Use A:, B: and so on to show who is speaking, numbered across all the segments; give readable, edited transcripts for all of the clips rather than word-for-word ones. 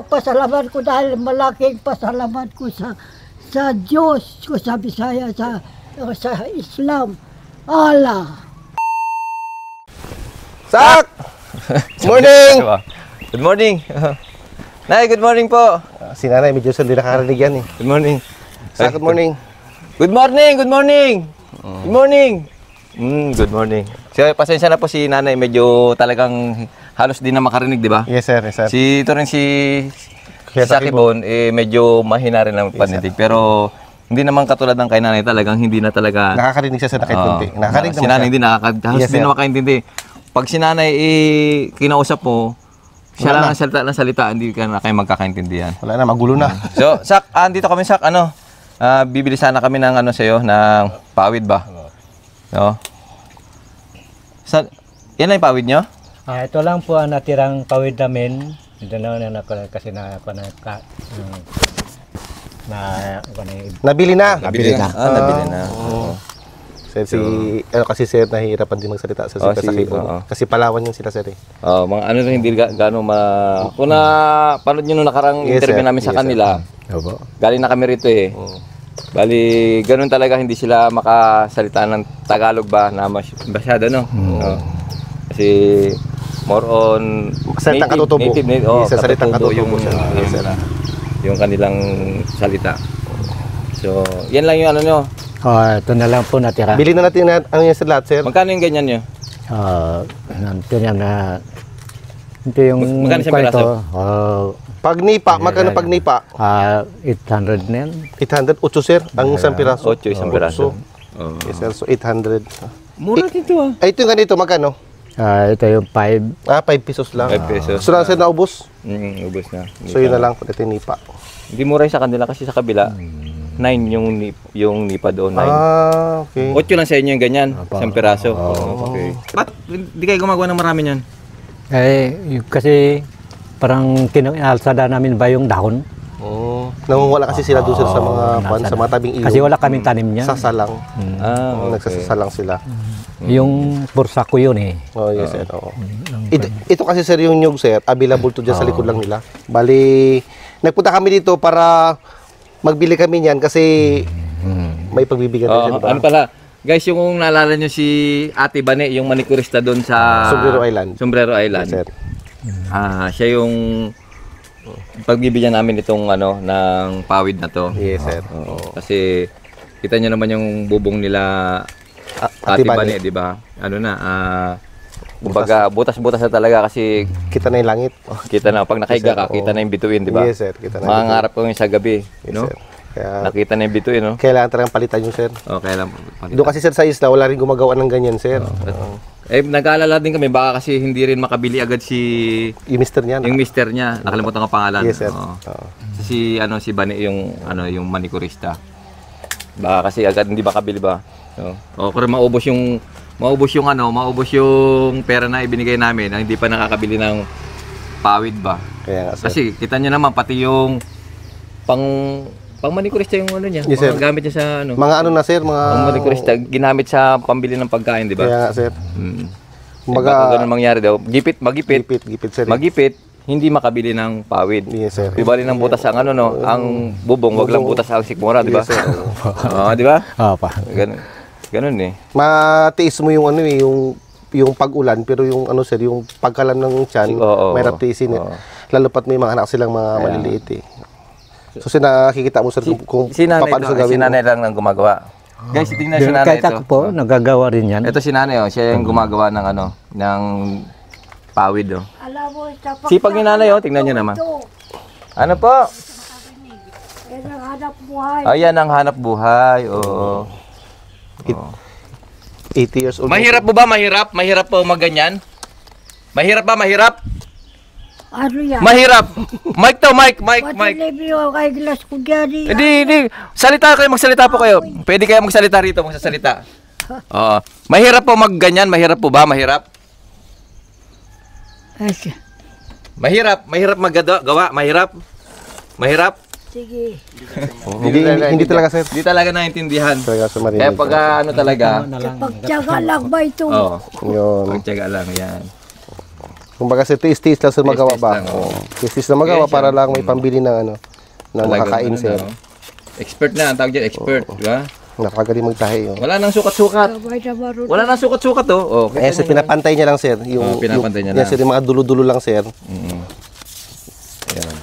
A: Pasalamat ko dahil malaking pasalamat ko sa Diyos ko sa Bisaya, sa Islam. Allah.
B: Sak! Morning!
C: Good morning. Nay, good morning po.
B: Si nanay, medyo hindi nakakarinig yan eh.
C: Good morning.
B: Sak, good morning.
C: Good morning, good morning. Good morning. Good morning. So, pasensya na po si nanay, medyo talagang halos din na makarinig, di ba?
B: Yes sir, yes sir.
C: Ito rin si Sakibon, medyo mahina rin ang panitig. Pero hindi naman katulad ng kay nanay, talagang hindi na talaga.
B: Nakakarinig siya sa kahit kunti. Nakakarinig
C: si nanay hindi halos
B: Yes,
C: din
B: sir.
C: na makaintindi. Pag si nanay kinausap mo, siya lang ang salita ng salita, hindi ka na kayo magkakaintindihan.
B: Wala na, magulo na.
C: So, Sak, andito kami, Sak, bibili sana kami ng sa'yo, ng pawid ba? No? Yan lang yung pawid nyo?
D: Ito lang po ang natirang pawid namin. Ito na kasi
B: Nabili na.
C: Nabili na. Nabili na.
B: Kasi sir, nahihirapan din magsalita sa Sakibon. Kasi Palawan yun sila sir eh.
C: Mga hindi gaano kung panood nyo nung nakarang interview namin sa kanila, galing na kami rito eh. Bali, ganun talaga, hindi sila makasalita ng Tagalog ba na masyado, no? Kasi more on
B: salitang katutubo.
C: Sa salitang
B: katutubo
C: yung kanilang salita. So, yan lang yung nyo.
D: ito na lang po natira.
B: Bili na natin ang yan sa lahat sir.
C: Magkano yung ganyan nyo?
D: Ito yung
C: magkano sa piraso?
B: Pag nipa, magkano pag nipa?
D: 800 na yan.
B: 800, 8 sir, ang isang piraso.
C: 8 isang piraso.
B: Yes sir, so 800.
C: Mura dito
B: Ay, ito yung ganito, magkano?
D: Ito yung 5.
B: 5 pesos lang.
C: 5 pesos.
B: So lang sir, naubos?
C: Ubus na.
B: So yun na lang, ito yung nipa.
C: Hindi mura sa kanila kasi sa kabila, 9 yung nipa doon. 9.
B: Okay.
C: 8 lang sa inyo yung ganyan, isang piraso. Okay. Ba't hindi kayo gumagawa ng marami niyan?
D: Kasi parang kinalsada namin ba yung dahon?
B: Nangunguha kasi sila doon sir sa mga tabing ilog.
D: Kasi wala kaming tanim niyan.
B: Sasalang. Nagsasalang sila.
D: Yung bursa ko yun eh.
B: Oh, yes sir. Oo. Ito kasi sir yung nyug sir, available to dyan sa likod lang nila. Bali, nagpunta kami dito para magbili kami niyan kasi may pagbibigyan din
C: Ano pala, guys, yung naalala nyo si Ate Bane, yung manikurista doon sa Sombrero Island.
B: Yes, sir.
C: Siya yung pagbibigyan namin itong ng pawid na to.
B: Yes sir.
C: Kasi kita nyo naman yung bubong nila Ate Bane, di ba? Kumbaga, butas-butas na talaga kasi
B: kita na yung langit.
C: kita na, pag nakahiga ka, kita na yung bituin, di ba?
B: Yes sir, kita na.
C: Mangangarap ko yung sa gabi, no?
B: Sir. Kaya,
C: nakita na yung bituin, no?
B: Kailangan talagang palitan yung sir.
C: Kailangan palitan.
B: Doon kasi sir sa isla, wala rin gumagawa ng ganyan sir.
C: Nag-aalala din kami, baka kasi hindi rin makabili agad
B: yung mister niya.
C: Yung mister niya, nakalimutan ko pangalan.
B: Yes sir.
C: Si Bane yung manikurista. Baka kasi agad hindi makabili ba? Pero maubos yung pera na ibinigay namin na hindi pa nakakabili ng pawid ba?
B: Kaya nga, sir.
C: Kasi kita niyo naman pati yung pang manikurista yung niya,
B: yes,
C: mga gamit niya sa
B: mga na sir, mga
C: pang manikurista ginamit sa pambili ng pagkain, di ba?
B: Kaya nga sir.
C: Baka ganun mangyari daw. Magipit
B: sir.
C: Magipit, hindi makabili ng pawid.
B: Yes sir.
C: Ibali ng butas ang ang bubong, wag lang butas ang sikmura, di ba?
B: Yes, sir.
C: Di ba? Ganun eh.
B: Matiis mo yung yung pag-ulan, pero yung sir, yung pagkalam ng tiyan, mahirap tiisin. Lalo pat may mga anak silang mga maliliit eh. So nakikita mo sir kung paano sa gawin.
C: Si nanay lang nang gumagawa. Guys, tingnan si nanay
D: ito. Kahit ako po, nagagawa rin yan.
C: Ito si nanay, siya yung gumagawa ng ng pawid. Sipag ni nanay, tingnan niyo naman. Ano po?
A: Yan ang hanap buhay.
C: Ayan ang hanap buhay. Oo.
B: 80 years old.
C: Mahirap po ba? Mahirap? Mahirap po magganyan? Mahirap ba? Mahirap?
A: Ano yan?
C: Mahirap. Mike to, Mike.
A: Patilibiyo kay Glass ko dyan.
C: Hindi. Salita kayo, magsalita po kayo. Pwede kayo magsalita rito, magsasalita. Oo. Mahirap po magganyan? Mahirap po ba? Mahirap? Mahirap maggawa? Mahirap?
A: Sige.
B: Hindi talaga sir.
C: Hindi talaga naintindihan.
B: Talaga sa
C: Kaya pag talaga.
A: Pagtyaga lang ba ito?
C: Oo.
B: Yun.
C: Pagtyaga lang, yan.
B: Kumbaga sir, tiis-tiis lang sir magawa
C: Tiis-tiis
B: ba?
C: lang,
B: Oo. Tiis-tiis lang magawa
C: Kaya
B: para
C: siya,
B: lang may pambili ng ano, ng
C: Talagang
B: makakain
C: ano
B: sir.
C: na, oh. Expert na, ang tawag dyan, expert, di ba?
B: Napakagaling magtahi yun.
C: Wala nang sukat-sukat.
A: Sabay na marunong.
C: Wala nang sukat-sukat, oh.
B: Eh, sir, pinapantay niya lang sir. Yung,
C: pinapantay niya
B: yan,
C: lang.
B: sir, yung mga dulo-dulo lang sir.
C: Ayan.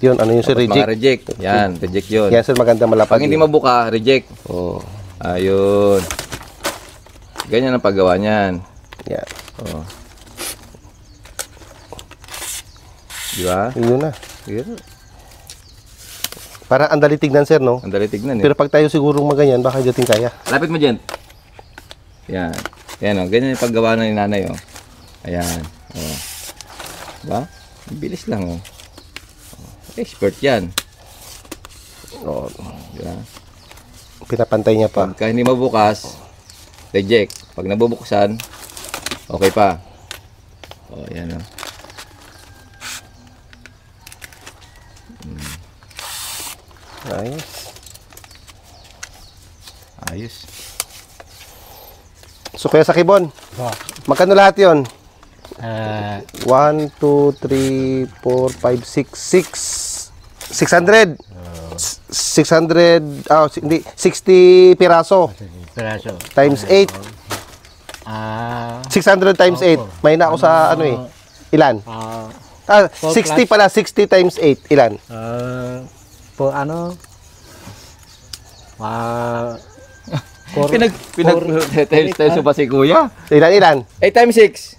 B: Yun, ano yung sir,
C: Tapos
B: reject.
C: mga reject. Yan, reject yun.
B: Yan sir, maganda malapad.
C: Pag hindi
B: yun.
C: mabuka, reject.
B: Oo.
C: Ayun. Ganyan ang paggawa niyan.
B: Yan.
C: Oh. Di ba?
B: Yun na.
C: Sige.
B: Para ang dali tignan sir, no?
C: Ang dali tignan eh.
B: Pero pag tayo sigurong maganyan, baka dating kaya.
C: Lapit mo dyan. Yan. Yan, oh. Ganyan yung paggawa na ni nanay, oh. Ayan. Oh. Diba? Bilis lang, oh. Expert yan.
B: Oo.
C: Diba?
B: Pinapantay niya pa.
C: Pagka hindi mabukas, reject. Pag nabubuksan, okay pa. Oh, yan, oh.
B: Ayos.
C: Ayos.
B: So kaya sa kibon,
D: Po.
B: magkano lahat yon?
D: Ah,
B: 1, 2, 3, 4, 5, 6, 600. 600, hindi, 60 piraso
D: piraso.
B: times 8.
D: Ah,
B: 600 times 8. May na ako sa ano eh. Ilan?
D: ah,
B: 60 pala, 60 times 8. Ilan?
D: po ano?
C: Pinag-times pa si kuya.
B: Ilan?
C: 8 times 6.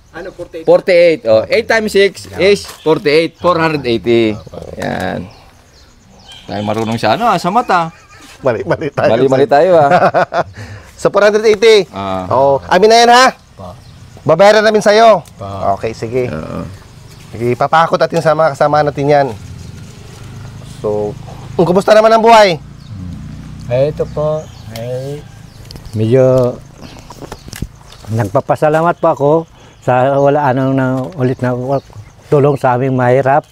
C: Ano, 48. 48. Oh, 8 times 6 is 48. 480. Yan. Tayo marunong siya ano, sa mata.
B: Mali tayo.
C: Mali tayo ah.
B: Sa 480.
C: Ah.
B: Oh, amin na yan ha. Babayaran namin sa'yo. Okay, sige.
C: Oo.
B: Ipapakot natin sa mga kasama natin yan. So, kumusta naman ang buhay?
D: ito po, medyo nagpapasalamat po ako sa wala anong na ulit na tulong sa aming mahirap.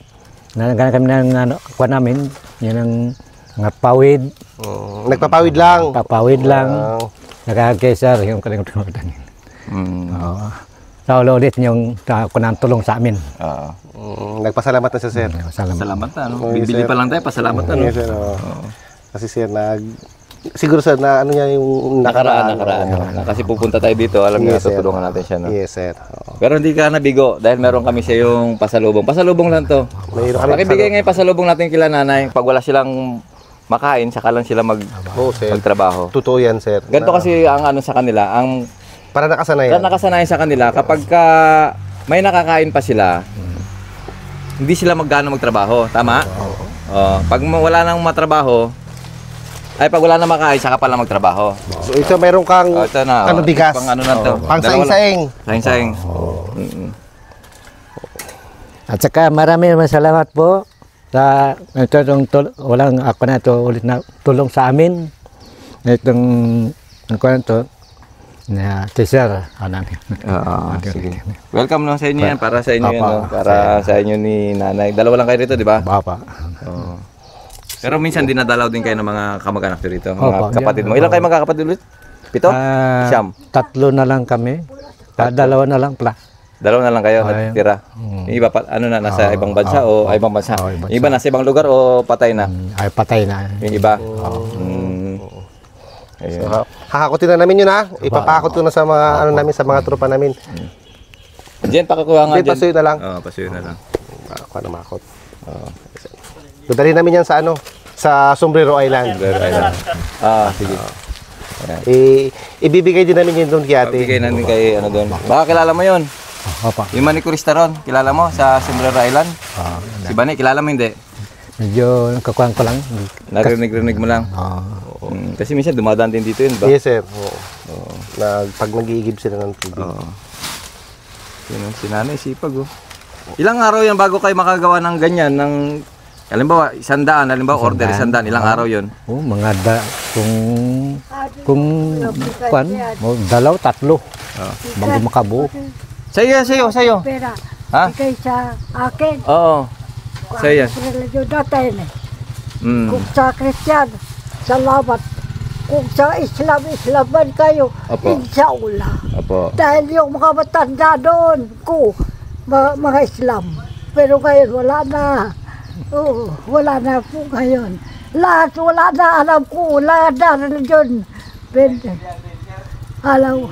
D: Nagana kami ng kuha namin, yun ang mga pawid.
B: Nagpapawid lang.
D: Papawid lang.
B: Wow.
D: Nagkakesar yung kalimutan. Oo. Sa ulit yung kunang tulong sa amin.
C: Oo.
B: Nagpasalamat na siya, sir.
D: Salamat.
C: Salamat na, no?
B: Okay,
C: Bibili
B: sir.
C: pa lang tayo, pasalamat na, no?
B: Yes, sir. Kasi sir, siguro sir, na ano niya yung nakaraan.
C: Nakaraan. Kasi pupunta tayo dito, alam niya,
B: Yes, sir.
C: tutulungan natin siya, no?
B: Yes, sir. Oo.
C: Pero hindi ka nabigo dahil meron kami sa yung pasalubong. Pasalubong lang to.
B: Mayroon kami
C: Pakibigay ngayon pasalubong natin kila nanay. Pag wala silang makain, saka lang sila
B: Oo, sir.
C: magtrabaho.
B: Totoo yan, sir.
C: Ganito kasi ang ano sa kanila, ang
B: Para nakasanayan.
C: nakasanayan sa kanila, kapag may nakakain pa sila, hindi sila maggaano magtrabaho. Tama? Oh, pag wala nang matrabaho, pag wala nang makain, saka pala magtrabaho.
B: So, ito meron kang
C: Ito na.
B: ano, bigas.
C: Pang ano na to.
B: Pang saing-saing.
C: Saing-saing.
D: At saka maraming salamat po sa itong walang ako na ito ulit na tulong sa amin. Itong ano ko na ito na teacher.
C: Sige. Welcome no sa inyo yan. Para sa inyo yan. No? Para sa inyo ni nanay. Dalawa lang kayo rito, di ba?
D: Bapa.
C: Oo. Pero minsan dinadalaw din kayo ng mga kamag-anak nyo rito. Mga
D: Opo,
C: kapatid mo.
D: yan.
C: Ilan kayo magkakapatid ulit? 7? Siyam.
D: 3 na lang kami. Dalawa na lang pala.
C: Dalawa na lang kayo
D: Ayun.
C: natitira. Yung iba pa, ano na, nasa ibang bansa o ibang bansa?
D: ibang
C: Yung iba nasa ibang lugar o patay na?
D: Ay patay na.
C: Yung iba? Ayun.
B: So, hahakutin na namin yun ha. Ipapakot ko na sa mga ano namin, sa mga tropa namin.
C: Diyan, pakakuha nga
B: Diyan,
C: dyan.
B: pasuyo na lang.
C: Oo, pasuyo na lang.
B: Ako na makot. Dadali namin yan sa ano, sa Sombrero Island.
C: Pero ayun. Sige.
B: Ibibigay din namin yun doon kay ate.
C: Bigay natin kay ano doon. Baka kilala mo yun.
D: Opa.
C: Yung manicurista ron, kilala mo sa Sombrero Island? Si Bani, kilala mo hindi?
D: Medyo kakuhaan ko lang.
C: Narinig mo lang. Kasi minsan dumadaan din dito yun, ba?
B: Yes, sir. Oo. Pag nag-iigib sila ng tubig.
C: Oo. Yun, si nanay, sipag oh. Ilang araw yan bago kayo makagawa ng ganyan, ng halimbawa, 100, halimbawa order 100, ilang araw yun?
D: Oh, mga kung kuan, dalaw, tatlo. Bago makabuo.
C: Sa'yo.
A: Pera.
C: Ha?
A: Ikay sa akin.
C: Oo. Sa'yo.
A: Sa religion natin.
C: Mm.
A: Kung sa Christian, salamat. Kung sa Islam, Islaman kayo.
C: Opo.
A: Inshallah.
C: Apo.
A: Dahil yung mga matanda doon ko, mga Islam. Pero ngayon wala na. Oo, wala na po ngayon. Lahat wala na, alam ko, lahat na religion. Alam,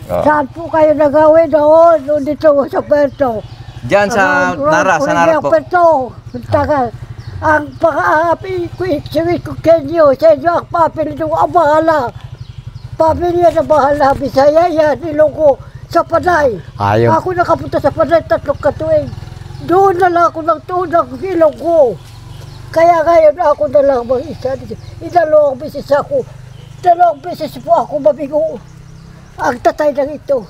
A: saan po kayo nagawin doon dito sa Puerto?
C: Diyan sa Nara, sa Nara po.
A: Puerto, tagal. Ang pang-aapi ko, ikiwit ko kenyo, sa inyo ang papilyo ang bahala. Pamilya na bahala, Bisaya yan, Ilonggo, sa Panay.
D: Ayaw.
A: Ako nakapunta sa Panay 3 katuig. Doon na lang ako nagtunang Ilonggo. Kaya ngayon ako na lang mag-isa. Dalawang beses ako. 2 beses po ako mabigo. Ang tatay ng ito.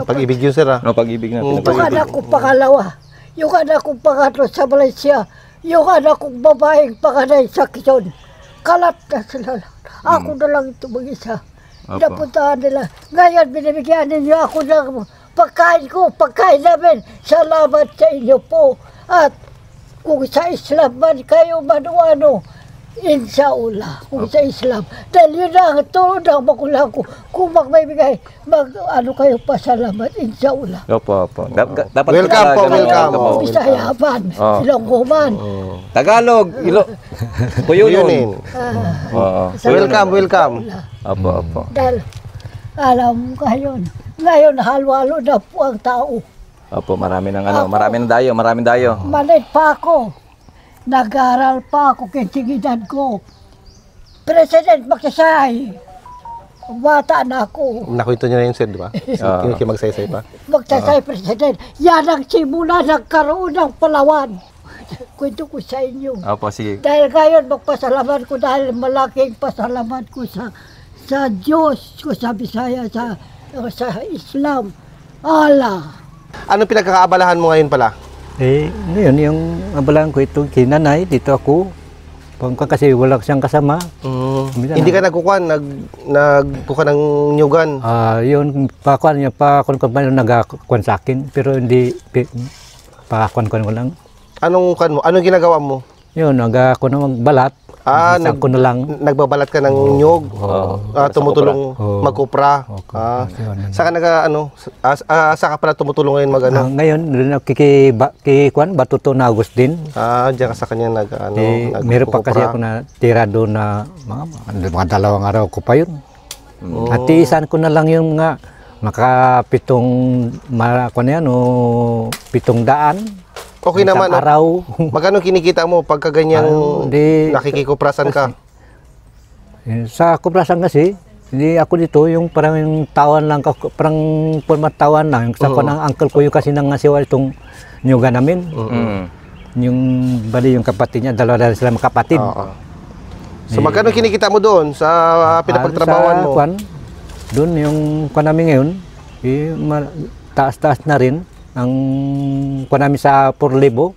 B: Pag-ibig yun, sir, ha?
C: No, pag-ibig na.
A: Yung anak kong pangalawa. Yung anak kong pangatlo sa Malaysia. Yung anak kong babaeng panganay sa Quezon. Kalat na sila. Ako na lang ito mag-isa. Napuntahan nila. Ngayon binibigyan ninyo ako ng pagkain ko, pagkain namin. Salamat sa inyo po. At kung sa Islam man kayo ano, insyaAllah, kung sa Islam. Dahil yun ang tulong ng magulang ko. Kung magbibigay, kayo pasalamat, insyaAllah.
C: Opo. Dapat
B: Welcome po, welcome.
A: Bisaya man, Ilonggo man.
C: Tagalog, Kuyunin.
B: Welcome.
C: Opo.
A: Dahil, alam mo ngayon halo-halo na po ang tao.
C: Opo, maraming dayo.
A: Malit pa ako. Nag-aaral pa ako kinsigidad ko. President Magsaysay. Bata na ako.
B: Nakwento niyo na yun, sir, di ba? Yung magsaysay pa.
A: Magsaysay President. Yan ang simula nagkaroon ng Palawan. Kwento ko sa inyo.
C: Opo, sige.
A: Dahil ngayon magpasalamat ko dahil malaking pasalamat ko sa Diyos ko sa Bisaya, sa Islam. Allah.
B: Anong pinagkakaabalahan mo ngayon pala?
D: Ngayon, yung abalaan ko ito, kinanay, dito ako. Kasi wala siyang kasama.
B: Hindi ka nagkukuhan, nagkukuhan ng nyugan.
D: Yun, pakuan nagakuan sa akin, pero hindi, pakuan ko lang.
B: Anong ginagawa mo?
D: Yun, nagakuan na magbalat. Ko na lang.
B: Nagbabalat ka ng nyug, tumutulong magkupra. Saka saka pala tumutulong ngayon
D: ngayon, kikuan, Batuto na Agustin.
B: Diyan ka sa kanya
D: meron pa kasi ako na tira doon na mga 2 araw ko pa yun. At iisan ko na lang yung mga makapitong 700.
B: Okay naman.
D: Araw.
B: Magkano kinikita mo pagka ganyang nakikikuprasan ka?
D: Sa kuprasan kasi, hindi ako dito, yung parang yung tawan lang, parang tawan lang. Sa ng uncle ko yung kasi nangasiwa itong nyuga namin. Yung bali yung kapatid niya, 2 sila magkapatid.
B: So magkano kinikita mo doon sa pinapagtrabawan mo?
D: Doon yung kuan namin ngayon, taas-taas na rin. Ang kuan namin sa 4,000.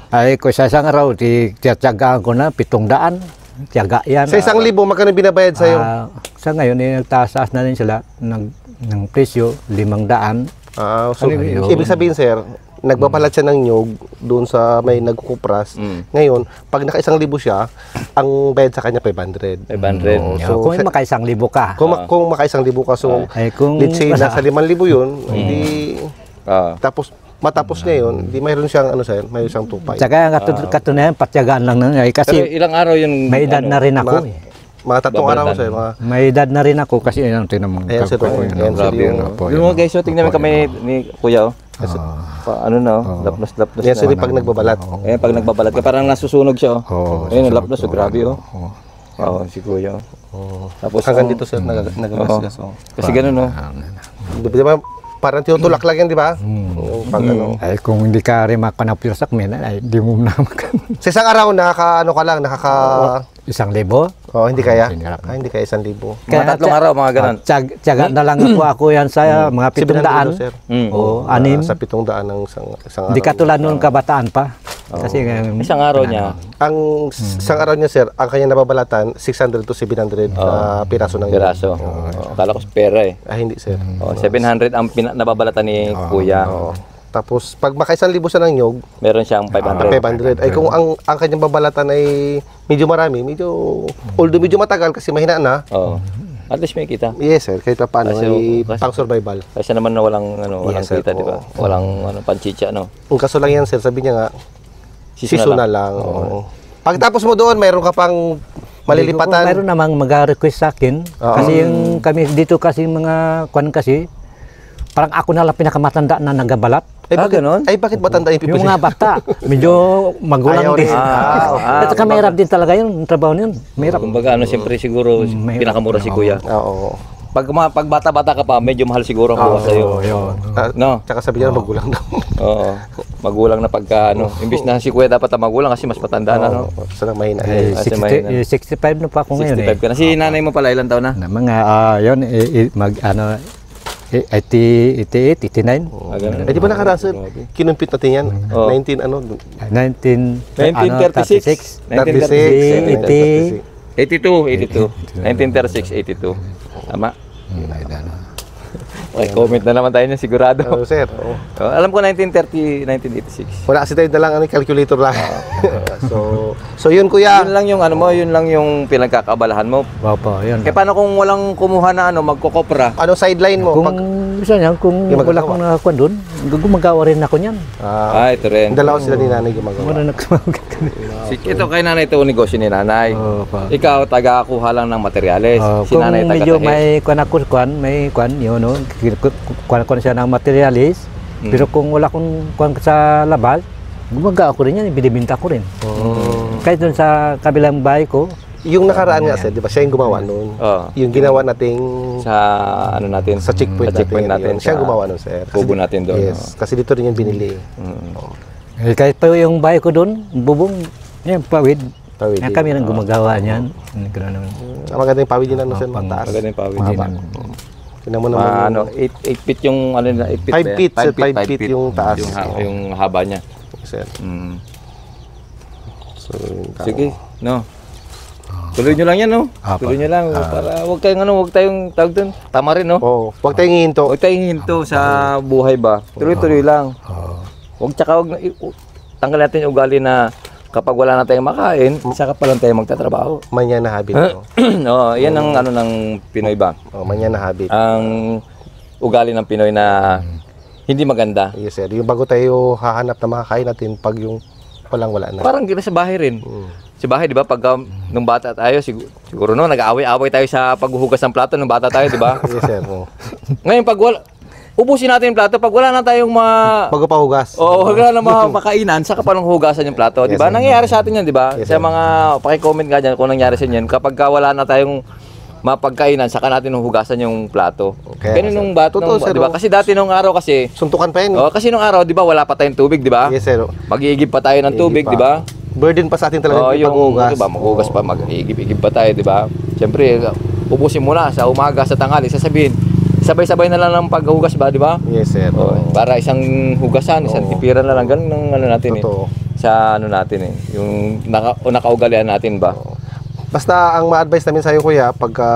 D: Ay ko sa isang araw, tiyagaan ko na 700. Tiyaga yan.
B: Sa 1,000, magkano binabayad sa'yo?
D: Sa ngayon, nagtaas na rin sila ng presyo, 500.
B: So, ibig sabihin, sir, nagbabalat siya ng nyug doon sa may nagkukupras. Ngayon, pag naka 1,000 siya, ang bayad sa kanya 500.
D: So, kung maka 1,000 ka.
B: Kung maka 1,000 ka, so let's say nasa 5,000 yun, hindi tapos matapos niya yun, di mayroon siyang mayroon siyang 2,500.
D: Tsaka katunayan, patyagaan lang na kasi
C: pero ilang araw yun?
D: May edad na rin ako.
B: Mga 3 araw sir.
D: May edad na rin ako kasi tingnan mo.
C: Yung mga guys, tingnan kami ni Kuya. Lapnos na.
B: Yan sir, pag nagbabalat.
C: Pag nagbabalat ka, parang nasusunog siya. Ayun, lapnos, grabe. Si Kuya.
B: Tapos hanggang dito sir, nagagasgas.
C: Kasi ganun,
B: Di ba? Parang tinutulak lang yan, di ba?
D: Ay, kung hindi ka rin makanapirsak, ay di mo na
B: Sa isang araw, nakaka
D: 1,000?
B: Hindi kaya? Hindi kaya 1,000.
C: Mga 3 araw, mga ganun.
D: Tiyaga na lang ako yan sa mga 700. O 6.
B: Sa 700 ng isang araw.
D: Hindi katulad noon kabataan pa. Kasi
C: isang araw niya.
B: Ang isang araw niya, sir, ang kanya nababalatan, 600 to 700 piraso ng
C: piraso. Akala ko pera
B: hindi, sir.
C: 700 ang nababalatan ni Kuya.
B: Tapos, pag maka 1,000 siya ng nyog,
C: meron siyang 500.
B: Ay, kung ang kanyang babalatan ay medyo marami, although medyo matagal kasi mahina na,
C: At least may kita.
B: Yes sir, kahit pa paano,
C: Kasi-
B: pang survival.
C: Kasi naman na walang
B: Yes, sir.
C: kita, di ba? Walang panchicha, no?
B: Ang kaso lang yan sir, sabi niya nga,
C: Season
B: season na lang. Oo. Pagtapos mo doon, mayroon ka pang malilipatan.
D: Mayroon namang mag-request sa akin. Kasi yung kami dito kasi mga kwan kasi, parang ako na lang pinakamatanda na nagabalat.
C: Ganon?
B: Ay, bakit matanda yung
D: Yung
B: pipisin?
D: mga bata, medyo magulang
B: Ayaw
D: din.
B: rin.
D: At saka mahirap din talaga yung trabaho niyon. Mahirap.
C: Kumbaga, siyempre siguro, pinakamura si Kuya.
B: Oo.
C: Pag bata-bata ka pa, medyo mahal siguro ang bukas sa'yo. No?
B: Tsaka sabi niya, magulang daw.
C: Oo. Magulang na pagka, imbis na si Kuya dapat ang magulang kasi mas matanda na, no?
B: Sana mahina.
C: Kasi may-
D: 65 na pa ako ngayon
C: 65 ka na. Si nanay mo pala, ilang taon na?
D: Na mga, yun, mag, 88, 89.
C: Ganun.
B: Eh, di ba nakaraan sir? Kinumpit natin yan. 19 ano?
C: 1936.
B: 36.
C: 82. 1936, 82. Tama? Okay, comment na naman tayo niya, sigurado.
B: Oo sir. Oo.
C: Alam ko 1930, 1986.
B: Wala kasi tayo na lang, calculator lang. so yun kuya.
C: Yun lang yung yun lang yung pinagkakabalahan mo.
D: Opo, yun.
C: Kaya paano kung walang kumuha na magkokopra?
B: Ano sideline mo?
D: Kung isa niyan, kung
B: Yung
D: wala
B: magagawa.
D: akong nakakuha doon, gumagawa rin ako niyan.
C: Ito rin.
B: Dalawa sila ni nanay gumagawa.
D: Wala nagkumagawa.
C: Ito kay nanay ito negosyo ni nanay.
D: Opo.
C: Ikaw taga-kuha lang ng materyales. Si
D: Kung
C: nanay
D: medyo
C: taga-tahe.
D: may kwan, yun, no? Kwan siya ng materialis. Pero kung wala akong kwan sa labas, gumagawa ko rin yan, binibinta ko rin. Kahit doon sa kabilang bahay ko,
B: Yung nakaraan nga sir, di ba? Siya yung gumawa noon.
C: Oo.
B: Yung ginawa nating
C: Sa natin?
B: sa checkpoint,
C: Sa checkpoint natin.
B: yun. Siya ang gumawa noon sir.
C: Kubo natin doon.
B: Yes. Kasi dito rin yung binili.
D: kahit pa yung bahay ko doon, bubong, yan, pawid.
B: Pawid.
D: Yan kami nang gumagawa niyan. Gano'n naman.
B: Ang maganda yung pawid yun ano sir, mataas.
C: Maganda yung pawid.
B: Tingnan mo naman.
C: 8 feet yung 8 feet.
B: 5 feet, sir, 5 feet yung taas.
C: Yung haba niya.
B: Sir.
C: Mm.
B: So, yun,
C: Sige, no. Tuloy nyo lang yan, no? Tuloy nyo lang. Para huwag tayong tawag doon. Tama rin, no?
B: Oo. Huwag tayong hihinto.
C: Huwag tayong hinto sa buhay ba. Tuloy-tuloy lang. Huwag tanggal natin yung ugali na kapag wala na tayong makain, saka pa lang tayo magtatrabaho.
B: Manya na habit.
C: Oo, yan ang ng Pinoy ba?
B: Manya na habit.
C: Ang ugali ng Pinoy na hindi maganda.
B: Yes sir. Yung bago tayo hahanap na makakain natin pag yung wala na.
C: Parang gina sa bahay rin. Sa bahay, di ba? Pag nung bata tayo, siguro no, nag-aaway-aaway tayo sa paghuhugas ng plato nung bata tayo, di ba?
B: Yes sir.
C: Ngayon, pag ubusin natin yung plato, pag wala na tayong
B: Bago pa hugas.
C: wala na makainan, saka pa lang hugasan yung plato, di ba?
B: Yes, sir.
C: Nangyayari sa atin yan, di ba?
B: Yes,
C: Sa
B: sir.
C: mga, paki-comment nga dyan kung nangyari sa inyo, kapag wala na tayong mapagkainan, saka natin hugasan yung plato.
B: Kaya,
C: Ganun
B: sir.
C: nung bata,
B: Totoo, sir,
C: di ba? Kasi dati nung araw kasi,
B: Suntukan pa yun.
C: kasi nung araw, di ba, wala pa tayong tubig, di ba?
B: Yes sir.
C: Mag-iigib pa tayo ng tubig,
B: pa.
C: di ba?
B: Burden pa sa atin talaga
C: yung
B: paghuhugas.
C: diba, maghugas pa, mag-igib-igib pa tayo, di ba? Siyempre, ubusin mo na sa umaga, sa tanghali, sasabihin, sabay-sabay na lang ng paghugas ba, di ba?
B: Yes sir.
C: Para isang hugasan, isang tipiran na lang, ganun ang natin
B: Totoo.
C: sa natin yung nakaugalian natin ba?
B: Basta ang ma-advise namin sa iyo kuya, pagka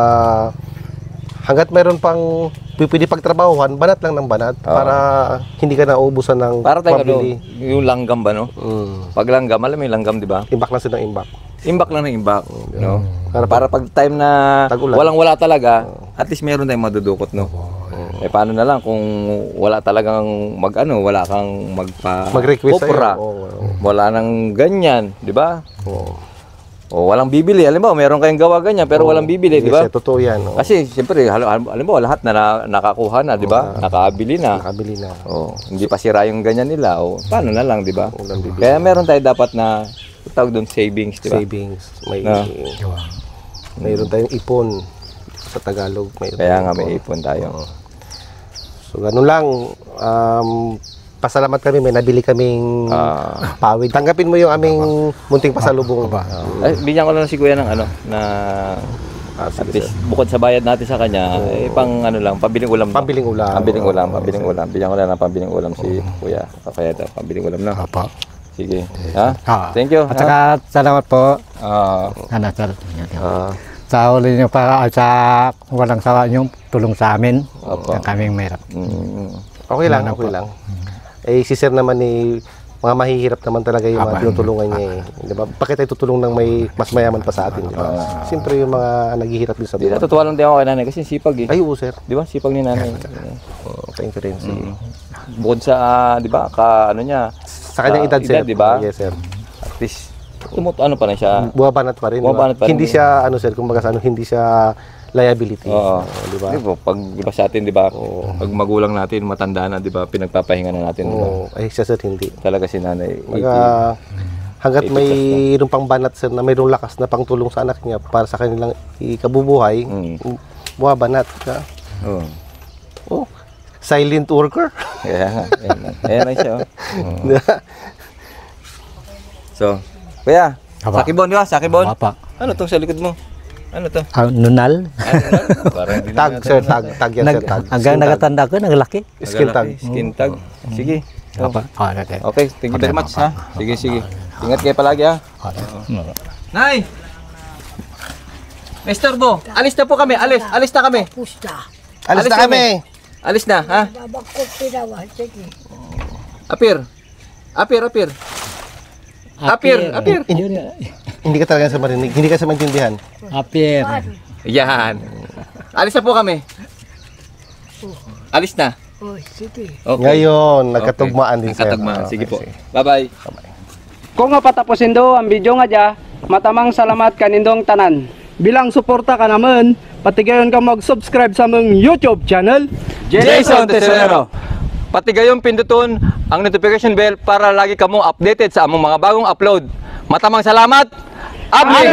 B: hangga't mayroon pang pwede pagtrabahuhan, banat lang ng banat para hindi ka nauubusan ng
C: Para tayo
B: pambili.
C: yung langgam ba, no? Pag langgam, alam mo yung langgam, di ba?
B: Imbak lang sila ng imbak.
C: Imbak lang ng imbak, no?
B: Para
C: Para pag time na
B: Tag-ulan.
C: walang-wala talaga, at least meron tayong madudukot, no? Paano na lang kung wala talagang wala kang
B: Mag-request sa'yo.
C: kopra, wala nang ganyan, di ba? O walang bibili, alam mo, meron kayong gawa ganyan, pero walang bibili, di ba?
B: Yes, totoo yan.
C: Kasi siyempre, alam mo, lahat na nakakuha na, di ba? Nakabili na.
B: Nakabili na.
C: Hindi pa sira yung ganyan nila. Paano na lang, di ba?
B: Walang bibili.
C: Kaya meron tayo dapat na tawag doon savings, di ba?
B: Savings.
C: No.
B: Mayroon tayong ipon sa Tagalog.
C: Kaya nga may ipon tayo.
B: So ganun lang. Pasalamat kami, may nabili kaming pawid. Tanggapin mo yung aming munting pasalubong.
C: Bigyan ko lang si Kuya ng na at least bukod sa bayad natin sa kanya, pang lang, pabiling ulam.
B: Pabiling ulam.
C: Pabiling ulam. Bigyan ko lang ng pabiling ulam si Kuya. Kaya ito, pabiling ulam na.
D: Apa.
C: Sige. Thank you.
D: At saka salamat po.
C: Ah,
D: Sa huli niyo para sa walang sawa niyong tulong sa amin. Ang kaming merap.
B: Okay lang, okay lang. Eh si sir naman mga mahihirap naman talaga yung mga tinutulungan niya eh. Di ba? Bakit tayo tutulong ng may mas mayaman pa sa atin, di ba? Siyempre yung mga naghihirap din sa
C: Di,
B: buwan.
C: natutuwa lang din ako kay nanay kasi sipag eh.
B: Ay, oo, sir.
C: Di ba? Sipag ni nanay.
B: Thank you rin.
C: Bukod sa, di ba, ano niya,
B: Sa kanyang edad, sir.
C: di ba?
B: Yes, sir.
C: At least, ano pa rin siya.
B: Buwabanat pa rin.
C: Buwabanat pa rin.
B: Hindi siya, ano, sir, kumbaga sa ano, hindi siya liability.
C: Oo.
B: Di ba?
C: Di ba? Pag iba sa atin, di ba? Pag magulang natin, matanda na, di ba? Pinagpapahinga na natin. Di ba?
B: Oo. Ay, siya, sir, hindi.
C: Talaga si nanay.
B: Hanggat mayroong pang banat, sir, na mayroong lakas na pangtulong sa anak niya para sa kanilang ikabubuhay, buwabanat.
C: Oo.
B: Oh, silent worker.
C: Kaya nga. Ayan na siya. So, kuya, Sakibon, di ba? Sakibon?
D: Apa.
C: Ano tong sa likod mo? Ano to?
D: Nunal.
C: Parang hindi
B: Tag, sir, tag. Tag yan, sir, tag.
D: Hanggang nagatanda ko, naglaki.
B: Skin tag.
C: Skin tag. Sige.
D: Apa. Okay.
C: Okay, thank you very much ha. Sige, sige. Ingat kayo palagi ha. Nay! Mr. Bo, alis na po kami. Alis na kami.
A: Pusta.
B: Alis na kami.
C: Alis na, ha?
A: Babak ko pinawa. Sige.
C: Apir. Apir.
B: Hindi ka talaga sa marinig. Hindi ka sa maintindihan.
D: Apir.
C: Yan. Alis na po kami. Alis na.
A: Oh, sige.
C: Okay.
B: Ngayon, nagkatugmaan din, sir.
C: Nagkatugmaan. Sige po. Bye-bye.
E: Kung nga patapusin do ang video nga dya, matamang salamat kanindong tanan. Bilang suporta ka naman, patigayon ka mag-subscribe sa mong YouTube channel.
C: Jason Tesorero. Pati gayong pinduton ang notification bell para lagi kamong updated sa among mga bagong upload. Matamang salamat. Update!